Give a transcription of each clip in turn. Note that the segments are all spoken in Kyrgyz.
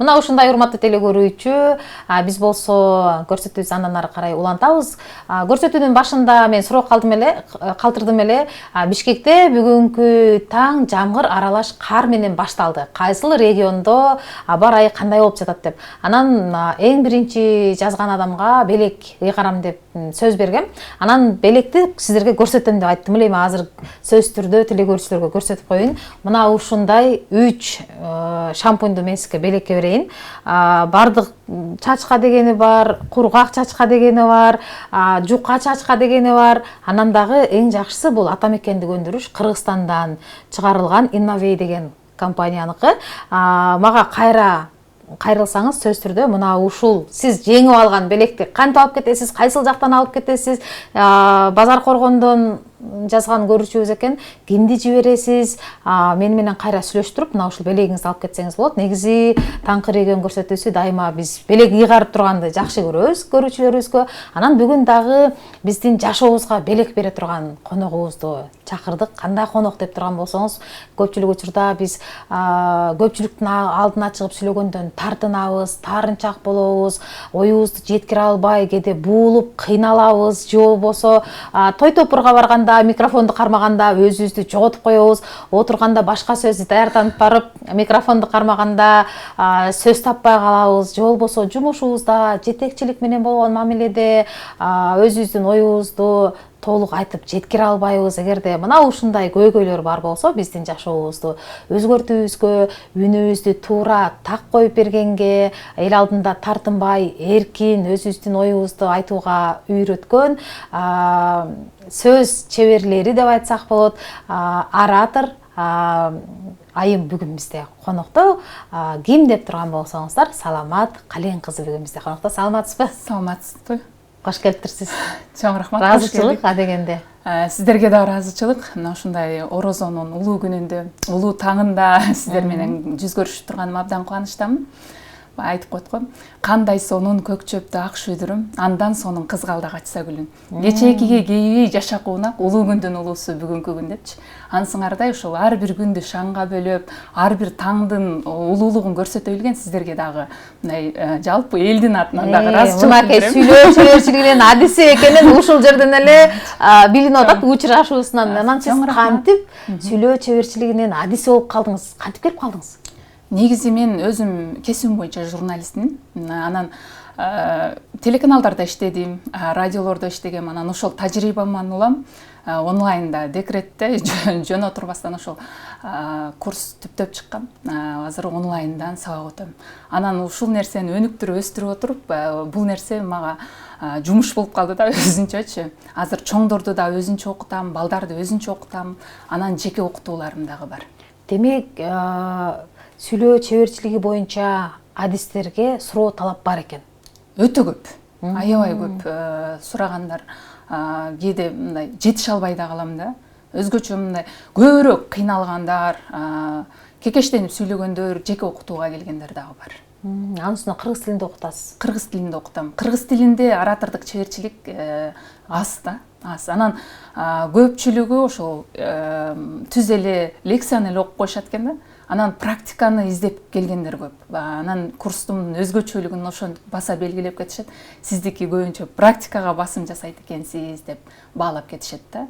Мына ушундай урматтуу теле көрүүчү, биз болсо көрсөтүүбүз андан ары карай улантабыз. Көрсөтүүнүн башында мен суроо калтырдым эле. Бишкекте бүгүнкү таң жамгыр аралаш кар менен башталды. Кайсыл региондо аба ырайы кандай болуп жатат деп. Анан эң биринчи жазган адамга белек ыйгарам деп сөз бергем. Анан белекти сиздерге көрсөтөм деп айттым эле. Азыр сөз түрдө теле көрүүчүлөргө көрсөтүп коеюн. Мына ушундай 3 шампуньду мен сизге белекке берейин. Бардык чачка дегени бар, кургак чачка дегени бар, жука чачка дегени бар. Анан дагы эң жакшысы бул ата мекенди көндүрүш. Кыргызстандан чыгарылган Innovate деген компанияныкы. Мага кайрылсаңыз сөз түрдө мына ушул сиз жеңип алган белекти кантип алып кетесиз, кайсыл жактан алып кетесиз, базар коргондон жазган көрүүчүбүз экен, кимди жибересиз, мени менен кайра сүйлөштүрүп мына ушул белегиңизди алып кетсеңиз болот. Негизи таңкы регион көрсөтүүсү дайыма биз белек ыйгарып турганды жакшы көрөбүз көрүүчүлөрүбүзгө. Анан бүгүн дагы биздин жашообузга белек бере турган коногубузду чакырдык. Кандай конок деп турган болсоңуз, көпчүлүк учурда биз көпчүлүктүн алдына чыгып сүйлөгөндөн тартынабыз, таарынчак болобуз, оюбузду жеткире албай, кээде буулуп кыйналабыз, же болбосо той топурга барганда микрофонду кармаганда өзүбүздү жоготуп коебуз, отурганда башка сөз даярданып барып, микрофонду кармаганда сөз таппай калабыз, же болбосо жумушубузда жетекчилик менен болгон мамиледе өзүбүздүн оюбузду толук айтып жеткире албайбыз. Эгерде мына ушундай көйгөйлөр бар болсо, биздин жашообузду өзгөртүүбүзгө, үнүбүздү туура так коюп бергенге, эл алдында тартынбай, эркин өзүбүздүн оюбузду айтууга үйрөткөн сөз чеберлери деп айтсак болот, оратор айым бүгүн бизде конокто. Ким деп турган болсоңуздар, Саламат Кален кызы бүгүн бизде конокто. Саламатсызбы? Саламатсызбы? Кош келиптирсиз. Чоң рахмат. Ыраазычылык дегенде. Сиздерге да ыраазычылык. Мына ушундай Орозонун улуу күнүндө, улуу таңында сиздер менен жүз көрүшүп турганыма абдан кубанычтамын. Айтып койт го. Кандай сонун көк чөптү ак шүйдүрүм, андан сонун кызгалда качса гүлүн. Кечээкиге кейби жашак уунак, улуу күндүн улуусу бүгүнкү күн депчи. Ансыңардай ушул ар бир күндү шаңга бөлөп, ар бир таңдын улуулугун көрсөтө билген сиздерге дагы мындай жалпы элдин атынан дагы ыраазычылык билдирем. Сүйлөө чеберчилигинин адиси экенин ушул жерден эле билинип атат учурашуусунан. Анан сиз кантип сүйлөө чеберчилигинин адиси болуп калдыңыз? Кантип келип калдыңыз? Негизи мен өзүм кесибим боюнча журналистмин. Анан телеканалдарда иштедим, радиолордо иштегем. Анан ошол тажрыйбаман улам онлайнда декретте жөн отурбастан ошол курс түптөп чыккам. Азыр онлайндан сабак өтөм. Анан ушул нерсени өнүктүрүп өстүрүп отуруп, бул нерсе мага жумуш болуп калды да өзүнчөчү. Азыр чоңдорду да өзүнчө окутам, балдарды өзүнчө окутам. Анан жеке окутууларым дагы бар. Демек, сүйлөө чеберчилиги боюнча адистерге суроо талап бар экен. Өтө көп. Аябай көп сурагандар. Кээде мындай жетише албай да калам да. Өзгөчө мындай көбүрөөк кыйналгандар, кекештенип сүйлөгөндөр, жеке окутууга келгендер дагы бар. Анысына кыргыз тилинде окутасыз? Кыргыз тилинде окутам. Кыргыз тилинде оратордук чеберчилик аз да. Аз. Анан көпчүлүгү ошол түз эле лекцияны эле окуп коюшат экен да. Анан практиканы издеп келгендер көп. Анан курстун өзгөчөлүгүн ошентип баса белгилеп кетишет. Сиздики көбүнчө практикага басым жасайт экенсиз деп баалап кетишет да.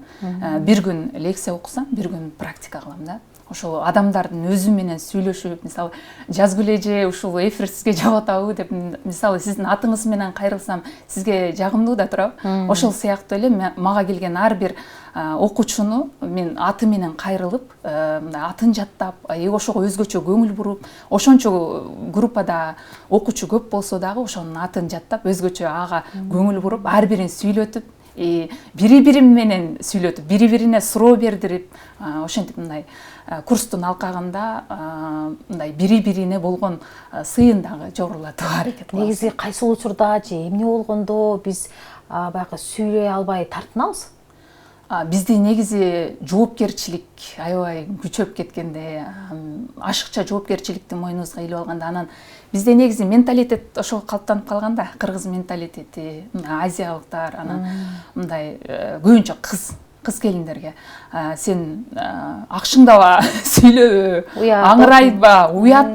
Бир күн лекция окусам, бир күн практика кылам да. Ошол адамдардын өзү менен сүйлөшүп, мисалы, жазгүл эже ушул эфир сизге жагып атабы деп, мисалы, сиздин атыңыз менен кайрылсам, сизге жагымдуу да турабы? Ошол сыяктуу эле мага келген ар бир окуучуну мен аты менен кайрылып, атын жаттап, ошого өзгөчө көңүл буруп, ошончо группада окуучу көп болсо дагы ошонун атын жаттап, өзгөчө ага көңүл буруп, ар бирин сүйлөтүп, бири-бири менен сүйлөтүп, бири-бирине суроо бердирип, ошентип мындай курстун алкагында мындай бири-бирине болгон сыйын дагы жогорулатууга аракет кылабыз. Негизи кайсыл учурда же эмне болгондо биз баягы сүйлөй албай тартынабыз? Бизде негизи жоопкерчилик аябай күчөп кеткенде, ашыкча жоопкерчиликти мойнубузга илип алганда, анан бизде негизи менталитет ошол калыптанып калган да, кыргыз менталитети, азиялыктар, анан мындай көбүнчө кыз кыз келиндерге сен акшыңдаба сүйлөбө, аңырайба, уят,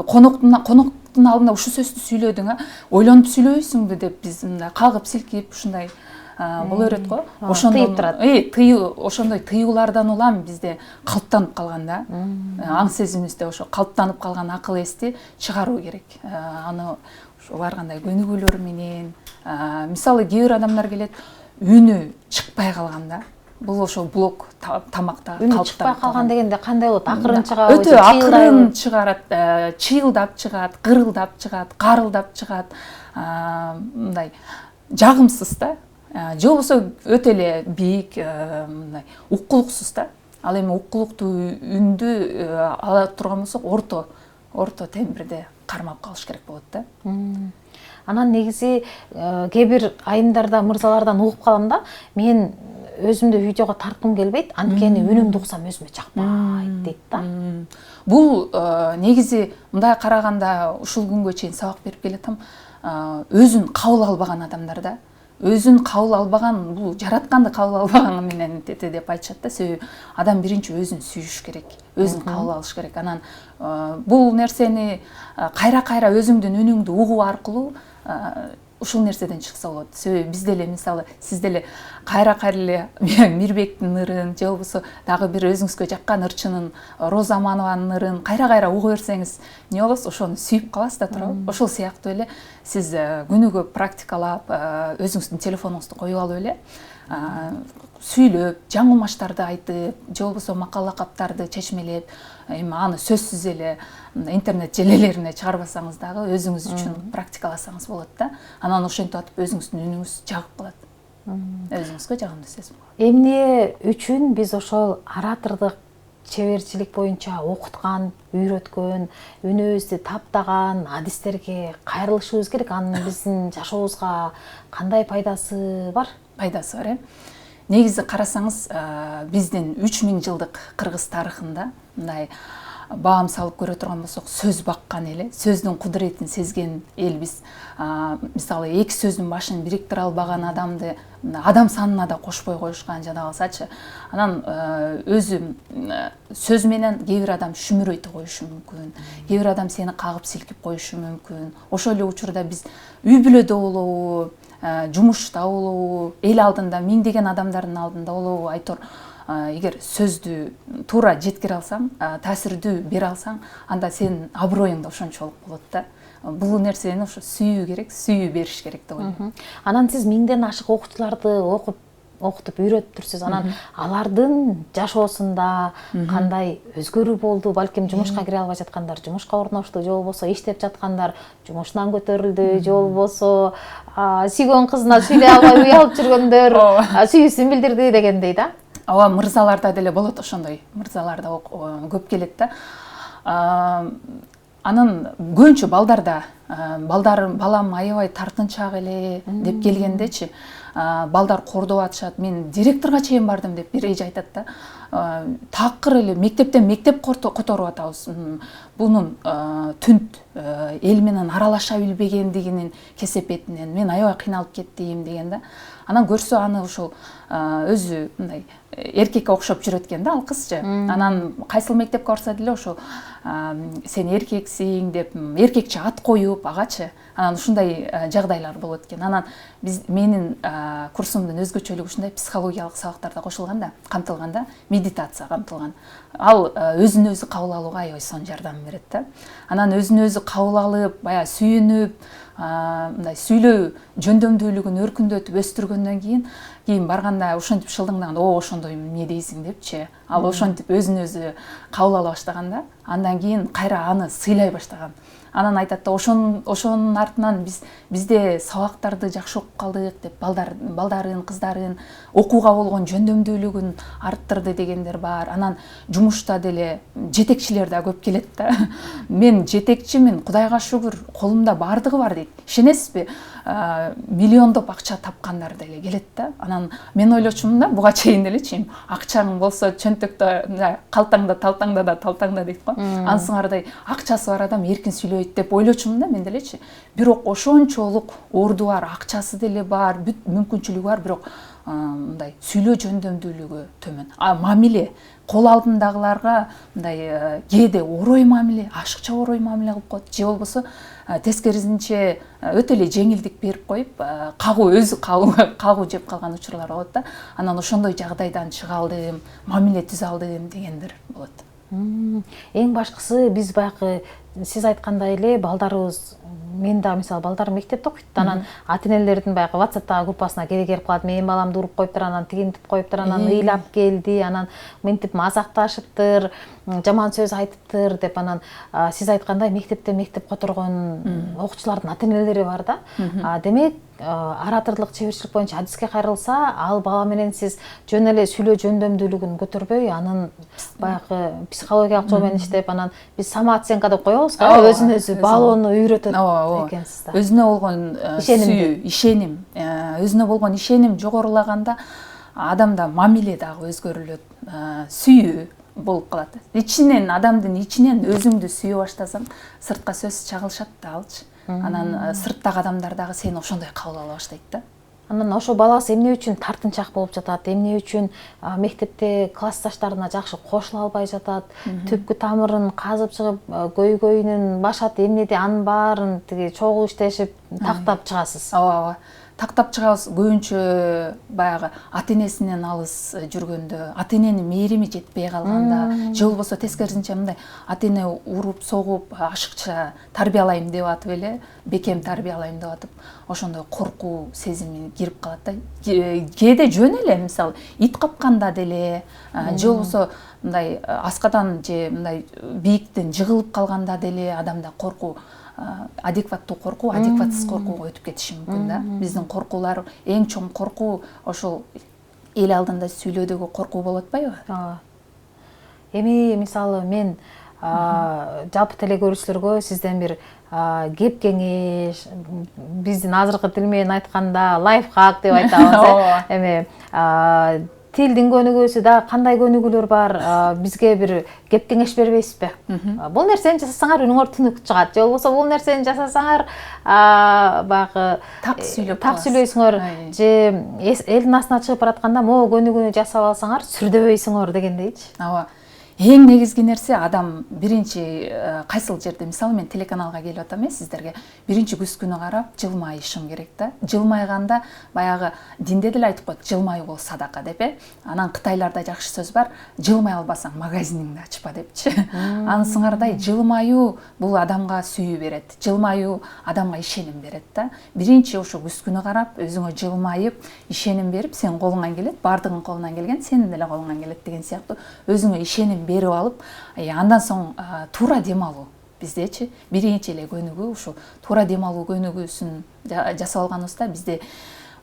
коноктун алдында ушул сөздү сүйлөдүң, ойлонуп сүйлөбөйсүңбү деп биз мындай кагып силкип ушундай боло берет го. Тыйып турат. Ошондой тыюулардан улам бизде калыптанып калган да. Аң сезимибизде ошо калыптанып калган акыл эсти чыгаруу керек. Аны бар кандай көнүгүүлөр менен, мисалы кээ бир адамдар келет, үнү чыкпай калган да. Бул ошо блок тамакта калыптанып. Үнү чыкпай калган дегенде кандай болот? Акырын чыгабы? Өтө акырын чыгарат, чыйылдап чыгат, кырылдап чыгат, карылдап чыгат. Мындай жагымсыз да. Же болбосо өтө эле бийик, мындай уккулуксуз да. Ал эми уккулуктуу үндү ала турган болсок, орто тембирде кармап калыш керек болот да. Анан негизи кээ бир айымдарда мырзалардан угуп калам да, мен өзүмдү видеого тарткым келбейт, анткени үнүмдү уксам өзүмө жакпайт дейт да. Бул негизи мындай караганда ушул күнгө чейин сабак берип келатам, өзүн кабыл албаган адамдар да. Өзүн кабыл албаган, бул жаратканды кабыл албаганы менен тете деп айтышат да. Себеби адам биринчи өзүн сүйүш керек, өзүн кабыл алыш керек. Анан бул нерсени кайра өзүңдүн үнүңдү угуу аркылуу ушул нерседен чыкса болот. Себеби биз деле мисалы сиз деле кайра эле Мирбектин ырын же болбосо дагы бир өзүңүзгө жаккан ырчынын Роза Аманованын ырын кайра уга берсеңиз эмне болосуз? Ошону сүйүп каласыз да туурабы? Ошол сыяктуу эле сиз күнүгө практикалап, өзүңүздүн телефонуңузду коюп алып эле сүйлөп, жаңылмаштарды айтып, же болбосо макал лакаптарды чечмелеп, эми аны сөзсүз эле интернет желелерине чыгарбасаңыз дагы өзүңүз үчүн практикаласаңыз болот да. Анан ошентип атып өзүңүздүн үнүңүз жагып калат. Өзүңүзгө жагымдуу сезим болот. Эмне үчүн биз ошол оратордук чеберчилик боюнча окуткан, үйрөткөн, үнүбүздү таптаган адистерге кайрылышыбыз керек? Анын биздин жашообузга кандай пайдасы бар? Пайдасы бар, негизи карасаңыз, биздин 3000 жылдык кыргыз тарыхында мындай баам салып көрө турган болсок, сөз баккан эле, сөздүн кудуретин сезген эл биз. Мисалы эки сөздүн башын бириктире албаган адамды адам санына да кошпой коюшкан, жана калсачы. Анан өзү сөз менен кээ бир адам шүмүрөйтө коюшу мүмкүн, кээ бир адам сени кагып силкип коюшу мүмкүн. Ошол эле учурда биз үй бүлөдө болобу, жумушта болобу, эл алдында, миңдеген адамдардын алдында болобу, айтор эгер сөздү туура жеткире алсаң, таасирдүү бере алсаң, анда сенин аброюң да ошончолук болот да. Бул нерсени ошо сүйүү керек, сүйүү бериш керек деп ойлойм. Анан сиз миңден ашык окуучуларды окутуп үйрөтүп турсуз. Анан алардын жашоосунда кандай өзгөрүү болду? Балким жумушка кире албай жаткандар жумушка орношту, же болбосо иштеп жаткандар жумушунан көтөрүлдү, же болбосо сүйгөн кызына сүйлөй албай уялып жүргөндөр сүйүүсүн билдирди дегендей да. Ооба, мырзаларда деле болот ошондой. Мырзаларда көп келет да. Анын көбүнчө балдарда, балам аябай тартынчаак эле деп келгендечи, балдар кордоп атышат. Мен директорго чейин бардым деп бир эже айтат да. Такыр эле мектептен мектеп которуп атабыз. Бунун түнт эл менен аралаша билбегендигинин кесепетинен мен аябай кыйналып кеттим деген да. Анан көрсө аны ошол өзү мындай эркекке окшоп жүрөт экен да ал кызчы. Анан кайсыл мектепке барса деле ошол сен эркексиң деп эркекче ат коюп агачы. Анан ушундай жагдайлар болот экен. Анан менин курсумдун өзгөчөлүгү ушундай психологиялык сабактарда кошулган да, камтылган да, медитация камтылган. Ал өзүн өзү кабыл алууга аябай сонун жардам берет да. Анан өзүн өзү кабыл алып, баягы сүйүнүп, мындай сүйлөө жөндөмдүүлүгүн өркүндөтүп өстүргөндөн кийин барганда ошентип шылдыңдаганда, о ошондой эмне дейсиң депчи. Ал ошентип өзүн өзү кабыл ала баштаганда, андан кийин кайра аны сыйлай баштаган. Анан айтат да, ошонун артынан бизде сабактарды жакшы окуп калдык деп балдарын, кыздарын окууга болгон жөндөмдүүлүгүн арттырды дегендер бар. Анан жумушта деле жетекчилер да көп келет да. Мен жетекчимин, Кудайга шүгүр, колумда бардыгы бар дейт. Ишенесизби? Миллиондоп акча тапкандар деле келет да. Анан мен ойлочумун да, буга чейин делечи, акчаң болсо чөнтөктө, калтаңда, талтаңда дейт го. Ансыңардай акчасы бар адам эркин сүйлөйт деп ойлочумун да мен делечи. Бирок ошончолук орду бар, акчасы деле бар, бүт мүмкүнчүлүгү бар, бирок мындай сүйлөө жөндөмдүүлүгү төмөн. Мамиле кол алдындагыларга мындай кээде орой мамиле, ашыкча орой мамиле кылып коет, же болбосо тескерисинче өтө эле жеңилдик берип коюп, өзү кагуу жеп калган учурлар болот да. Анан ошондой жагдайдан чыга алдым, мамиле түзө алдым дегендер болот. Эң башкысы биз баягы сиз айткандай эле балдарыбыз, мен да мисалы балдарым мектепте окуйт, анан ата-энелердин баягы WhatsApp'тагы группасына келип калат, менин баламды уруп коюптур, анан тигинтип коюптур, анан ыйлап келди, анан мынтип мазакташыптыр, жаман сөз айтыптыр деп, анан сиз айткандай мектепте мектеп которгон окуучулардын ата-энелери бар да. Демек ораторлук, чеберчилик боюнча адиске кайрылса, ал бала менен сиз жөн эле сүйлөө жөндөмдүүлүгүн көтөрбөй, анын баягы психологиялык жол менен иштеп, анан биз самооценка деп коебуз го, өзүн өзү баалоону үйрөтөт экенсиз да. Өзүнө болгон сүйүү, ишеним, өзүнө болгон ишеним жогорулаганда адамда мамиле дагы өзгөрүлөт, сүйүү болуп калат. Ичинен, адамдын ичинен өзүңдү сүйө баштасаң, сыртка сөз чагылышат да алчы. Анан сырттагы адамдар дагы сени ошондой кабыл ала баштайт да. Анан ошо баласы эмне үчүн тартынчаак болуп жатат, эмне үчүн мектепте классташтарына жакшы кошула албай жатат, түпкү тамырын казып чыгып, көйгөйүнүн башат эмнеде, анын баарын тиги чогуу иштешип тактап чыгасыз. Ооба. Тактап чыгабыз. Көбүнчө баягы ата-энесинен алыс жүргөндө, ата-эненин мээрими жетпей калганда, же болбосо тескерисинче мындай ата-эне уруп, согуп, ашыкча тарбиялайм деп атып эле, бекем тарбиялайм деп атып, ошондой коркуу сезими кирип калат да. Кээде жөн эле, мисалы, ит капканда деле, же болбосо мындай аскадан же мындай бийиктен жыгылып калганда деле адамда коркуу, адекваттуу коркуу, адекватсыз коркууга өтүп кетиши мүмкүн да. Биздин коркуулар, эң чоң коркуу ошол эл алдында сүйлөөдөгү коркуу болуп атпайбы? Эми мисалы мен жалпы телекөрүүчүлөргө сизден бир кеп кеңеш, биздин азыркы тил менен айтканда лайфхак деп айтабыз. Эми тилдин көнүгүүсү да кандай көнүгүүлөр бар, бизге бир кеп кеңеш бербейсизби? Бул нерсени жасасаңар үнүңөр түнүк чыгат, же болбосо бул нерсени жасасаңар баягы так сүйлөйсүңөр, же элдин астына чыгып баратканда могу көнүгүүнү жасап алсаңар сүрдөбөйсүңөр дегендейчи. Ооба. Эң негизги нерсе адам биринчи кайсыл жерде, мисалы мен телеканалга келип атам сиздерге, биринчи күз күнү карап жылмайышым керек да. Жылмайганда баягы динде деле айтып коет, жылмайуу бул садака деп. Анан кытайларда жакшы сөз бар, жылмай албасаң магазиниңди ачпа депчи. Анысыңардай жылмайуу бул адамга сүйүү берет. Жылмайуу адамга ишеним берет да. Биринчи ошо күз күнү карап, өзүңө жылмайып, ишеним берип, сен колуңан келет, бардыгын колунан келген, сенин деле колуңан келет деген сыяктуу өзүңө ишеним берип алып, андан соң туура дем алуу. Биздечи биринчи эле көнүгүү ушу туура дем алуу көнүгүүсүн жасап алганыбызда бизде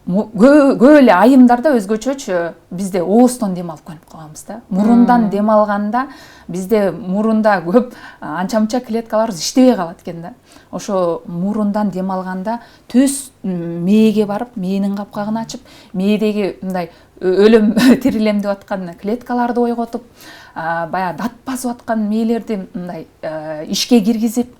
көп эле айымдарда өзгөчөчү бизде ооздон дем алып көнүп калганбыз да. Мурундан дем алганда бизде мурунда көп анча-мынча клеткаларыбыз иштебей калат экен да. Ошо мурундан дем алганда төс мээге барып, мээнин капкагын ачып, мээдеги мындай өлөм тирилем деп аткан клеткаларды ойготуп, баягы дат басып аткан мээлерди мындай ишке киргизип,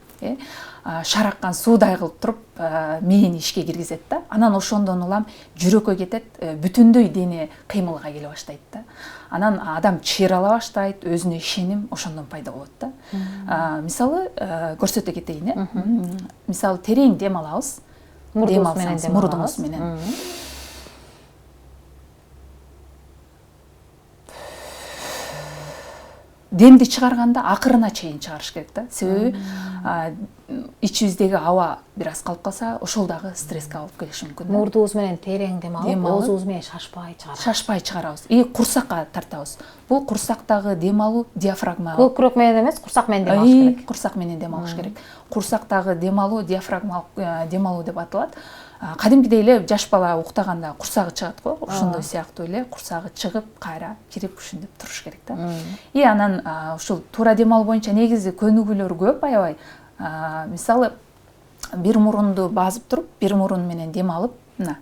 шараккан суудай кылып туруп мээни ишке киргизет да. Анан ошондон улам жүрөккө кетет, бүтүндөй дене кыймылга келе баштайт да. Анан адам чыйрала баштайт, өзүнө ишеним ошондон пайда болот да. Мисалы көрсөтө кетейин, мисалы терең дем алабыз. Мурдуңуз менен. Демди чыгарганда акырына чейин чыгарыш керек да. Себеби ичибиздеги аба бир аз калып калса, ошол дагы стресске алып келиши мүмкүн. Мурдубуз менен терең дем алып, оозубуз менен шашпай чыгарабыз. Шашпай чыгарабыз. Курсакка тартабыз. Бул курсактагы дем алуу диафрагма. Көкүрөк менен эмес, курсак менен дем алыш керек. Курсак менен дем алыш керек. Курсактагы дем алуу диафрагмалык дем алуу деп аталат. Кадимкидей эле жаш бала уктаганда курсагы чыгат го, ошондой сыяктуу эле курсагы чыгып, кайра кирип ушинтип туруш керек да. Анан ушул туура дем алуу боюнча негизи көнүгүүлөр көп аябай. Мисалы бир мурунду басып туруп, бир мурун менен дем алып, мына.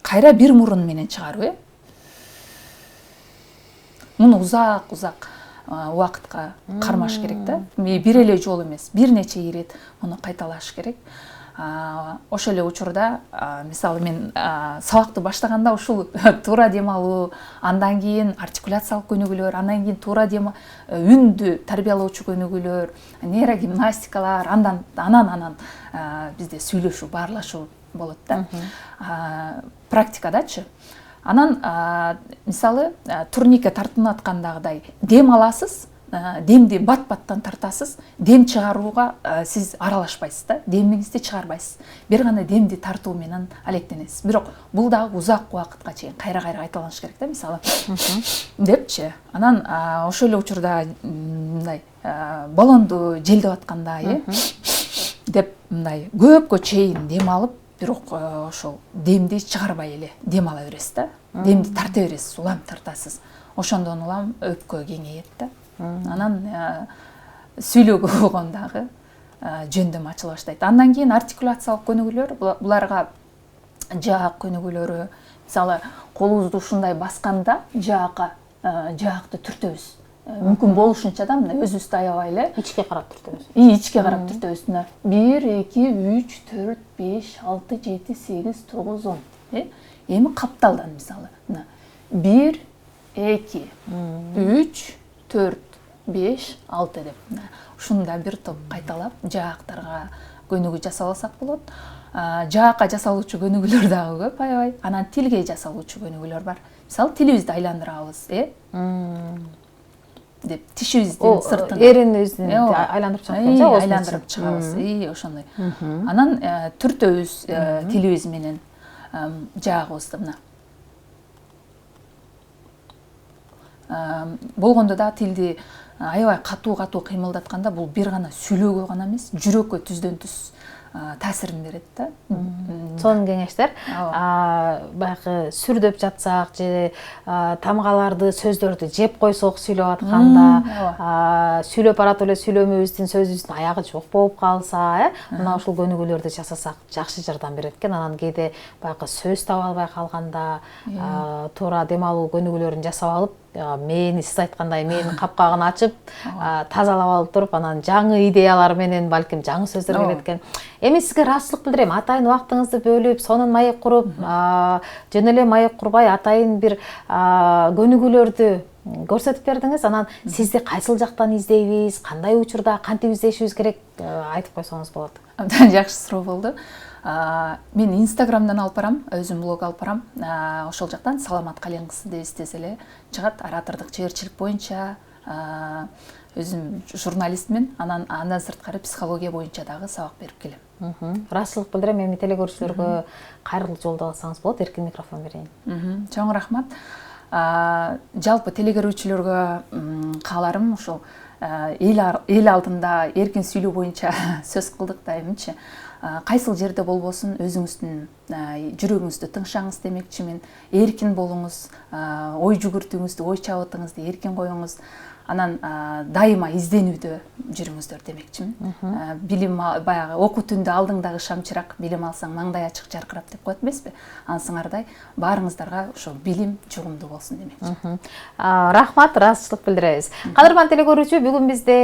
Кайра бир мурун менен чыгаруу, Муну узак убакытка кармаш керек да. Бир эле жолу эмес, бир нече ирет муну кайталаш керек. ошол эле учурда мисалы мен сабакты баштаганда ушул туура дем алуу, андан кийин артикуляциялык көнүгүүлөр, андан кийин туура үндү тарбиялоочу көнүгүүлөр, нейрогимнастикалар, анан бизде сүйлөшүү, баарлашуу болот да. Практикадачы. Анан мисалы турникке тартынып аткандагыдай дем аласыз, демди бат-баттан тартасыз, дем чыгарууга сиз аралашпайсыз да, демиңизди чыгарбайсыз. Бир гана демди тартуу менен алектенесиз. Бирок бул дагы узак убакытка чейин кайра-кайра кайталаныш керек да, мисалы. Депчи. Анан ошол эле учурда мындай баллонду желдеп атканда, деп мындай көпкө чейин дем алып, бирок ошол демди чыгарбай эле дем ала бересиз да. Демди тарта бересиз, улам тартасыз. Ошондон улам өпкө кеңейет да. Анан сүйлөөгө болгондагы жөндөм ачыла баштайт. Андан кийин артикуляциялык көнүгүүлөр, буларга жаак көнүгүүлөрү, мисалы колубузду ушундай басканда жаакты түртөбүз. Мүмкүн болушунча да мындай өзүбүздү аябай эле ичке карап түртөбүз. Ичке карап түртөбүз. 1 2 3 4 5 6 7 8 9 10. Эми капталдан мисалы 1 2 3 4 5 6 деп. Ушунда бир топ кайталап жаактарга көнүгүү жасалсак болот. Жаакка жасалуучу көнүгүүлөр дагы көп аябай. Анан тилге жасалуучу көнүгүүлөр бар. Мисалы тилибизди айландырабыз, деп тишибиздин сыртына эрин өзүн айландырып чыгабыз, айландырып чыгабыз, ошондой. Анан түртөбүз тилибиз менен жаагыбызды мына. Болгондо да тилди аябай катуу кыймылдатканда бул бир гана сүйлөөгө гана эмес, жүрөккө түздөн түз таасирин берет да. Сонун кеңештер. Баягы сүрдөп жатсак же тамгаларды, сөздөрдү жеп койсок сүйлөп атканда, сүйлөп баратып эле сүйлөмөбүздүн сөзүбүздүн аягы жок болуп калса, мына ушул көнүгүүлөрдү жасасак жакшы жардам берет экен. Анан кээде баягы сөз таба албай калганда туура дем алуу көнүгүүлөрүн жасап алып, мээни сиз айткандай мээнин капкагын ачып, тазалап алып туруп, анан жаңы идеялар менен балким жаңы сөздөр келет экен. Эми сизге ыраазычылык билдирем. Атайын убактыңызды бөлүп, сонун маек куруп, жөн эле маек курбай атайын бир көнүгүүлөрдү көрсөтүп бердиңиз. Анан сизди кайсыл жактан издейбиз, кандай учурда кантип издешибиз керек, айтып койсоңуз болот. Абдан жакшы суроо болду. Мен Инстаграмдан алып барам, өзүм блог алып барам. Ошол жактан Саламат Кален кызы деп издесе эле чыгат. Оратордук чеберчилик боюнча өзүм журналистмин. Андан сырткары психология боюнча дагы сабак берип келем. Ыраазычылык билдирем. Эми телекөрүүчүлөргө кайрылуу жолдоо алсаңыз болот. Эркин микрофон берейин. Чоң рахмат. Жалпы телекөрүүчүлөргө кааларым ушул эл алдында эркин сүйлөө боюнча сөз кылдык да, эмичи. Кайсыл жерде болбосун өзүңүздүн жүрөгүңүздү тыңшаңыз демекчимин. Эркин болуңуз, ой жүгүртүүңүздү, ой чабытыңызды эркин коюңуз. Анан дайыма изденүүдө жүрүңүздөр демекчимин. Билим баягы окуу түндө алдыңдагы шамчырак, билим алсаң маңдай ачык жаркырап деп коет эмеспи? Ансыңардай баарыңыздарга ошо билим жугумдуу болсун демекчи. Рахмат, ыраазычылык билдиребиз. Кадырман телекөрүүчү, бүгүн бизде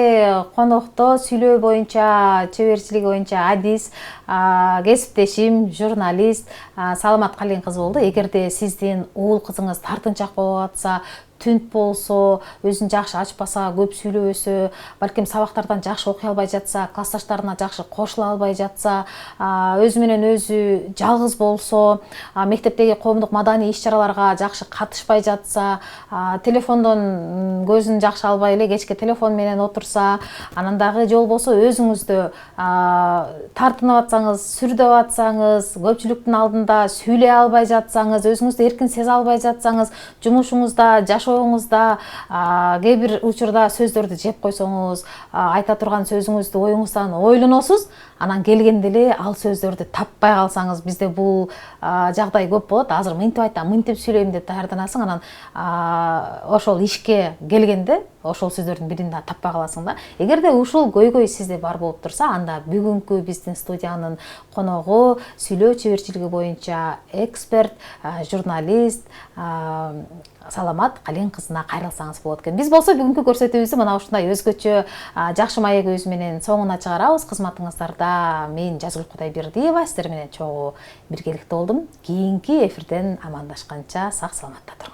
конокто сүйлөө боюнча, чеберчилиги боюнча адис, кесиптешим, журналист Саламат Кален кызы болду. Эгерде сиздин уул кызыңыз тартынчак болуп атса, түнт болсо, өзүн жакшы ачпаса, көп сүйлөбөсө, балким сабактардан жакшы окуй албай жатса, классташтарына жакшы кошула албай жатса, өзү менен өзү жалгыз болсо, мектептеги коомдук маданий иш-чараларга жакшы катышпай жатса, телефондон көзүн жакшы албай эле кечке телефон менен отурса, анан дагы жол болсо өзүңүздү тартынып атсаңыз, сүрдөп атсаңыз, көпчүлүктүн алдында сүйлөй албай жатсаңыз, өзүңүздү эркин сезе албай жатсаңыз, жумушуңузда, жашооңузда кээ бир учурда сөздөрдү жеп койсоңуз, айта турган сөзүңүздү оюңуздан ойлоносуз, анан келгенде эле ал сөздөрдү таппай калсаңыз, бизде бул жагдай көп болот. Азыр мынтип айтам, мынтип сүйлөйм деп даярданасың, анан ошол ишке келгенде ошол сөздөрдүн бирин да таппай каласың да. Эгерде ушул көйгөй сизде бар болуп турса, анда бүгүнкү биздин студиянын коногу сүйлөө чеберчилиги боюнча эксперт, журналист Саламат Калин кызына кайрылсаңыз болот экен. Биз болсо бүгүнкү көрсөтүүбүздү мына ушундай өзгөчө жакшы маегибиз менен соңуна чыгарабыз. Кызматыңыздарда мен Жазгүл Кудайбердиева сиздер менен чогуу биргеликте болдум. Кийинки эфирден амандашканча сак саламатта туруңуздар.